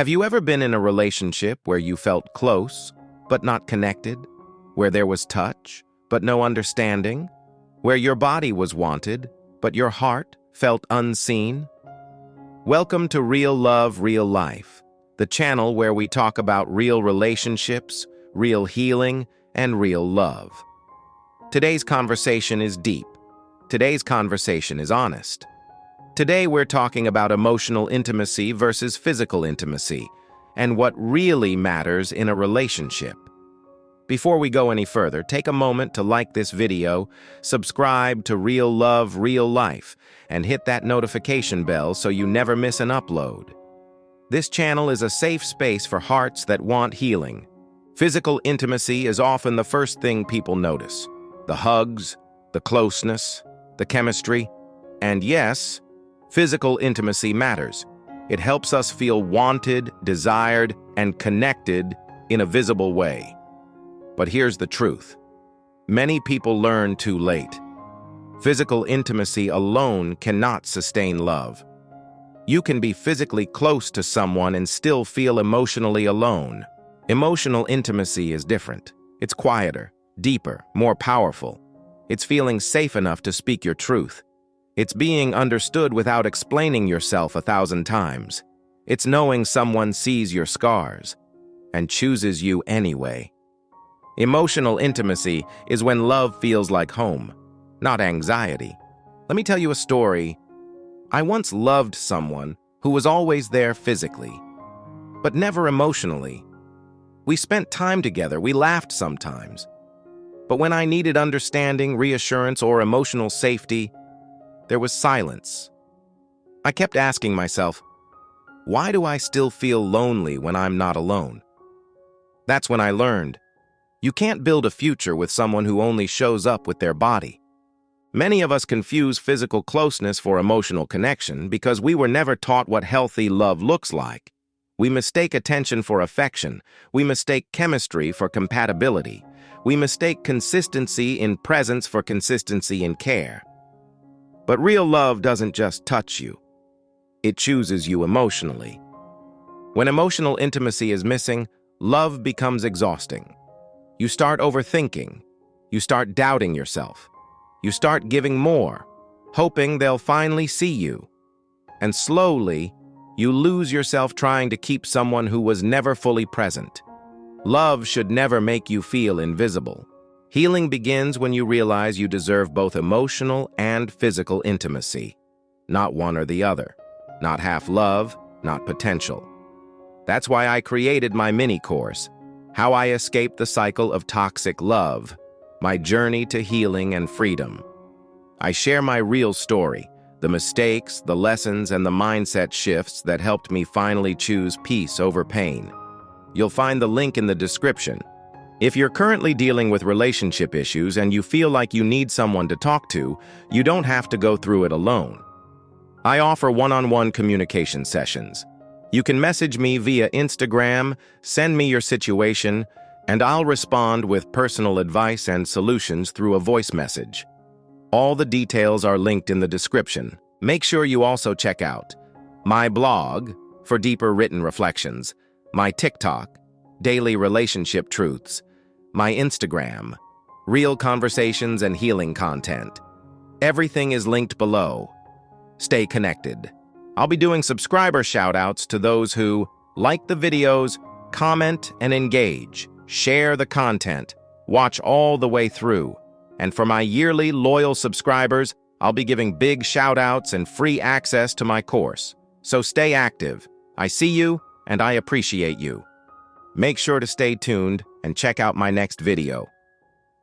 Have you ever been in a relationship where you felt close, but not connected? Where there was touch, but no understanding? Where your body was wanted, but your heart felt unseen? Welcome to Real Love, Real Life, the channel where we talk about real relationships, real healing, and real love. Today's conversation is deep. Today's conversation is honest. Today we're talking about emotional intimacy versus physical intimacy, and what really matters in a relationship. Before we go any further, take a moment to like this video, subscribe to Real Love, Real Life, and hit that notification bell so you never miss an upload. This channel is a safe space for hearts that want healing. Physical intimacy is often the first thing people notice. The hugs, the closeness, the chemistry, and yes, physical intimacy matters. It helps us feel wanted, desired, and connected in a visible way. But here's the truth. Many people learn too late. Physical intimacy alone cannot sustain love. You can be physically close to someone and still feel emotionally alone. Emotional intimacy is different. It's quieter, deeper, more powerful. It's feeling safe enough to speak your truth. It's being understood without explaining yourself 1,000 times. It's knowing someone sees your scars and chooses you anyway. Emotional intimacy is when love feels like home, not anxiety. Let me tell you a story. I once loved someone who was always there physically, but never emotionally. We spent time together, we laughed sometimes. But when I needed understanding, reassurance, or emotional safety, there was silence. I kept asking myself, why do I still feel lonely when I'm not alone? That's when I learned, you can't build a future with someone who only shows up with their body. Many of us confuse physical closeness for emotional connection because we were never taught what healthy love looks like. We mistake attention for affection. We mistake chemistry for compatibility. We mistake consistency in presence for consistency in care. But real love doesn't just touch you. It chooses you emotionally. When emotional intimacy is missing, love becomes exhausting. You start overthinking. You start doubting yourself. You start giving more, hoping they'll finally see you. And slowly, you lose yourself trying to keep someone who was never fully present. Love should never make you feel invisible. Healing begins when you realize you deserve both emotional and physical intimacy. Not one or the other. Not half love, not potential. That's why I created my mini-course, How I Escaped the Cycle of Toxic Love, my journey to healing and freedom. I share my real story, the mistakes, the lessons, and the mindset shifts that helped me finally choose peace over pain. You'll find the link in the description. If you're currently dealing with relationship issues and you feel like you need someone to talk to, you don't have to go through it alone. I offer one-on-one communication sessions. You can message me via Instagram, send me your situation, and I'll respond with personal advice and solutions through a voice message. All the details are linked in the description. Make sure you also check out my blog for deeper written reflections, my TikTok, daily relationship truths, my Instagram, real conversations and healing content. Everything is linked below. Stay connected. I'll be doing subscriber shoutouts to those who like the videos, comment and engage, share the content, watch all the way through. And for my yearly loyal subscribers, I'll be giving big shoutouts and free access to my course. So stay active. I see you and I appreciate you. Make sure to stay tuned and check out my next video.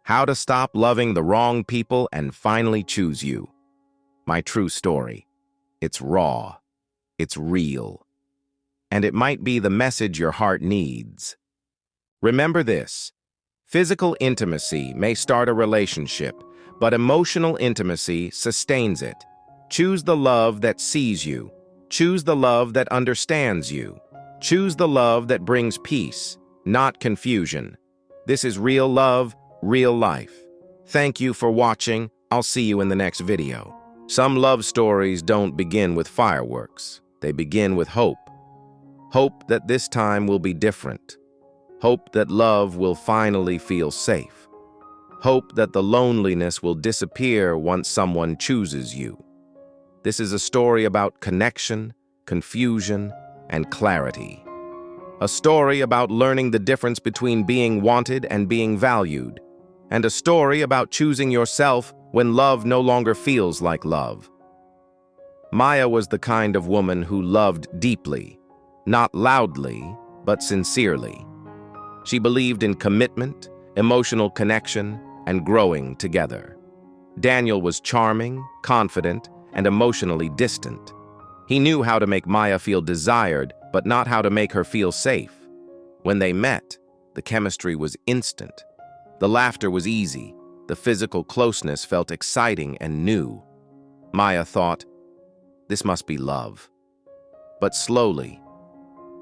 How to stop loving the wrong people and finally choose you. My true story. It's raw. It's real. And it might be the message your heart needs. Remember this. Physical intimacy may start a relationship, but emotional intimacy sustains it. Choose the love that sees you. Choose the love that understands you. Choose the love that brings peace, not confusion. This is Real Love, Real Life. Thank you for watching. I'll see you in the next video. Some love stories don't begin with fireworks. They begin with hope. Hope that this time will be different. Hope that love will finally feel safe. Hope that the loneliness will disappear once someone chooses you. This is a story about connection, confusion, and clarity. A story about learning the difference between being wanted and being valued. And a story about choosing yourself when love no longer feels like love. Maya was the kind of woman who loved deeply, not loudly, but sincerely. She believed in commitment, emotional connection, and growing together. Daniel was charming, confident, and emotionally distant. He knew how to make Maya feel desired, but not how to make her feel safe. When they met, the chemistry was instant. The laughter was easy. The physical closeness felt exciting and new. Maya thought, this must be love. But slowly,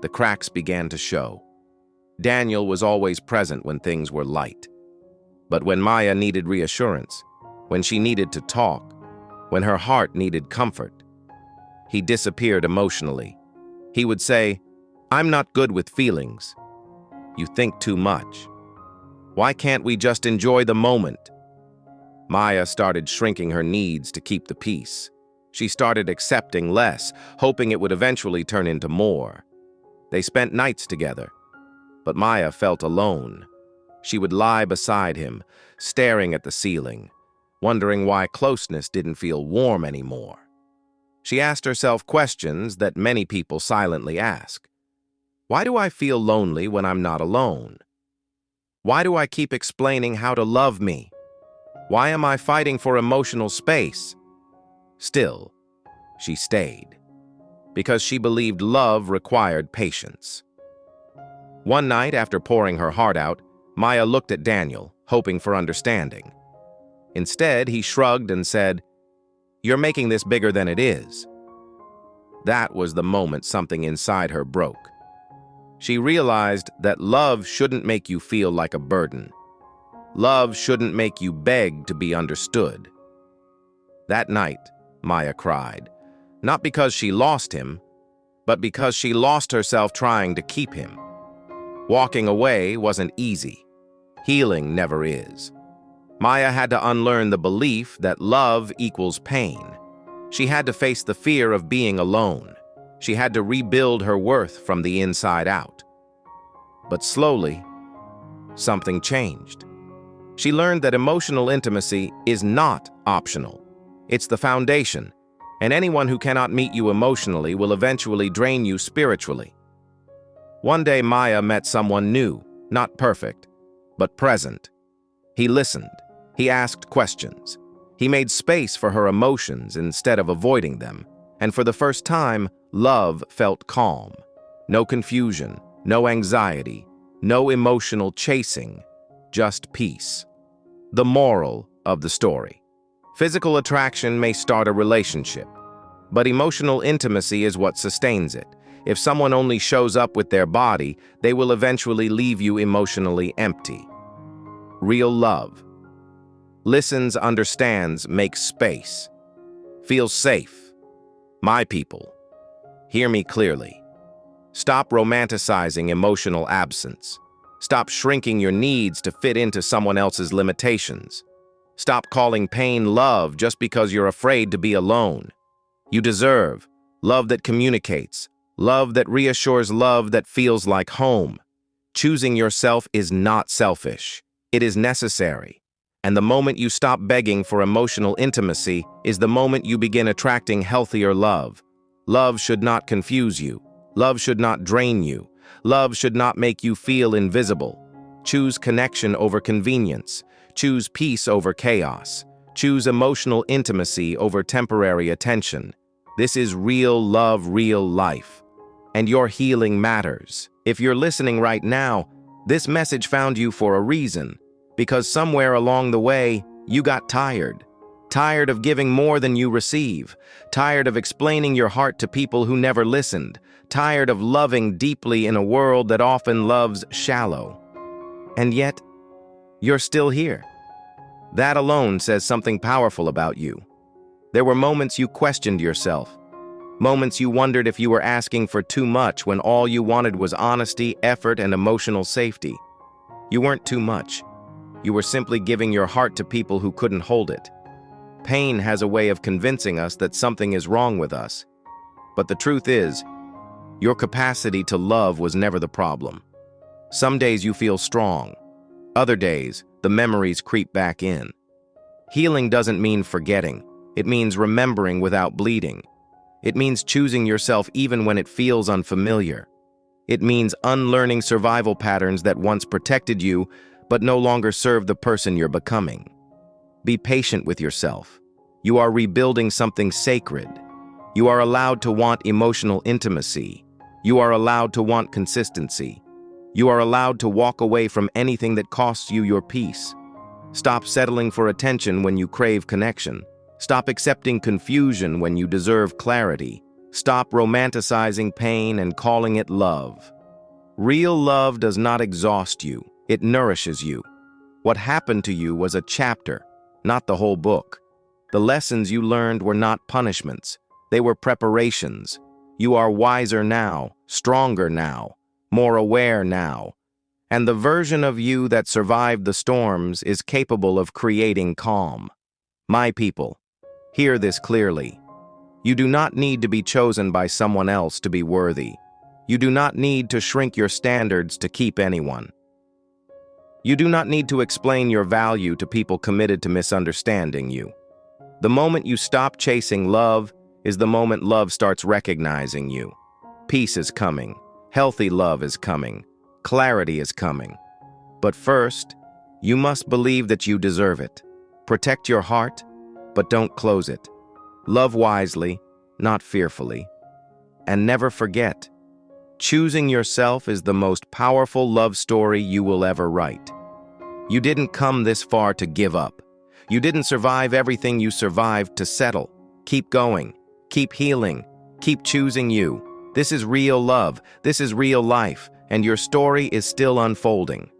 the cracks began to show. Daniel was always present when things were light. But when Maya needed reassurance, when she needed to talk, when her heart needed comfort, he disappeared emotionally. He would say, "I'm not good with feelings. You think too much. Why can't we just enjoy the moment?" Maya started shrinking her needs to keep the peace. She started accepting less, hoping it would eventually turn into more. They spent nights together, but Maya felt alone. She would lie beside him, staring at the ceiling, wondering why closeness didn't feel warm anymore. She asked herself questions that many people silently ask. Why do I feel lonely when I'm not alone? Why do I keep explaining how to love me? Why am I fighting for emotional space? Still, she stayed, because she believed love required patience. One night, after pouring her heart out, Maya looked at Daniel, hoping for understanding. Instead, he shrugged and said, "You're making this bigger than it is." That was the moment something inside her broke. She realized that love shouldn't make you feel like a burden. Love shouldn't make you beg to be understood. That night, Maya cried, not because she lost him, but because she lost herself trying to keep him. Walking away wasn't easy. Healing never is. Maya had to unlearn the belief that love equals pain. She had to face the fear of being alone. She had to rebuild her worth from the inside out. But slowly, something changed. She learned that emotional intimacy is not optional. It's the foundation, and anyone who cannot meet you emotionally will eventually drain you spiritually. One day, Maya met someone new, not perfect, but present. He listened. He asked questions. He made space for her emotions instead of avoiding them. And for the first time, love felt calm. No confusion, no anxiety, no emotional chasing, just peace. The moral of the story. Physical attraction may start a relationship, but emotional intimacy is what sustains it. If someone only shows up with their body, they will eventually leave you emotionally empty. Real love. Listens, understands, makes space. Feels safe. My people, hear me clearly. Stop romanticizing emotional absence. Stop shrinking your needs to fit into someone else's limitations. Stop calling pain love just because you're afraid to be alone. You deserve love that communicates, love that reassures, love that feels like home. Choosing yourself is not selfish. It is necessary. And the moment you stop begging for emotional intimacy is the moment you begin attracting healthier love. Love should not confuse you. Love should not drain you. Love should not make you feel invisible. Choose connection over convenience. Choose peace over chaos. Choose emotional intimacy over temporary attention. This is real love, real life. And your healing matters. If you're listening right now, this message found you for a reason. Because somewhere along the way, you got tired. Tired of giving more than you receive. Tired of explaining your heart to people who never listened. Tired of loving deeply in a world that often loves shallow. And yet, you're still here. That alone says something powerful about you. There were moments you questioned yourself. Moments you wondered if you were asking for too much when all you wanted was honesty, effort, and emotional safety. You weren't too much. You were simply giving your heart to people who couldn't hold it. Pain has a way of convincing us that something is wrong with us. But the truth is, your capacity to love was never the problem. Some days you feel strong. Other days, the memories creep back in. Healing doesn't mean forgetting. It means remembering without bleeding. It means choosing yourself even when it feels unfamiliar. It means unlearning survival patterns that once protected you, but no longer serve the person you're becoming. Be patient with yourself. You are rebuilding something sacred. You are allowed to want emotional intimacy. You are allowed to want consistency. You are allowed to walk away from anything that costs you your peace. Stop settling for attention when you crave connection. Stop accepting confusion when you deserve clarity. Stop romanticizing pain and calling it love. Real love does not exhaust you. It nourishes you. What happened to you was a chapter, not the whole book. The lessons you learned were not punishments. They were preparations. You are wiser now, stronger now, more aware now. And the version of you that survived the storms is capable of creating calm. My people, hear this clearly. You do not need to be chosen by someone else to be worthy. You do not need to shrink your standards to keep anyone. You do not need to explain your value to people committed to misunderstanding you. The moment you stop chasing love is the moment love starts recognizing you. Peace is coming. Healthy love is coming. Clarity is coming. But first, you must believe that you deserve it. Protect your heart, but don't close it. Love wisely, not fearfully. And never forget, choosing yourself is the most powerful love story you will ever write. You didn't come this far to give up. You didn't survive everything you survived to settle. Keep going. Keep healing. Keep choosing you. This is real love. This is real life. And your story is still unfolding.